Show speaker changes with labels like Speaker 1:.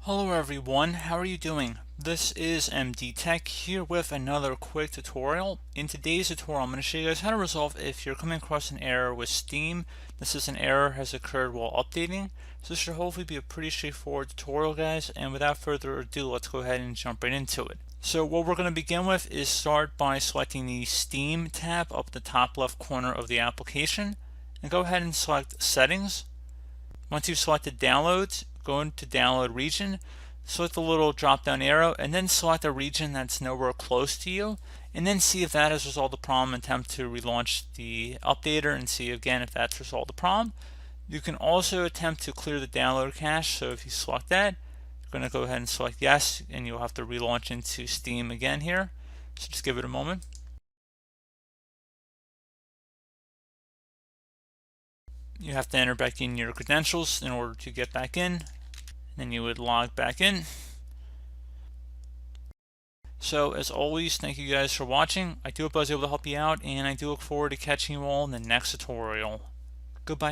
Speaker 1: Hello everyone, how are you doing? This is MD Tech here with another quick tutorial. In today's tutorial I'm going to show you guys how to resolve if you're coming across an error with Steam. This is an error has occurred while updating. So this should hopefully be a pretty straightforward tutorial guys, and without further ado let's go ahead and jump right into it. So what we're going to begin with is start by selecting the Steam tab up the top left corner of the application and go ahead and select Settings. Once you've selected Downloads, go into Download Region, select the little drop down arrow, and then select a region that's nowhere close to you, and then see if that has resolved the problem. Attempt to relaunch the updater and see again if that's resolved the problem. You can also attempt to clear the download cache, so if you select that, you're going to go ahead and select yes, and you'll have to relaunch into Steam again here. So just give it a moment. You have to enter back in your credentials in order to get back in. Then you would log back in. So as always, thank you guys for watching. I do hope I was able to help you out, and I do look forward to catching you all in the next tutorial. Goodbye.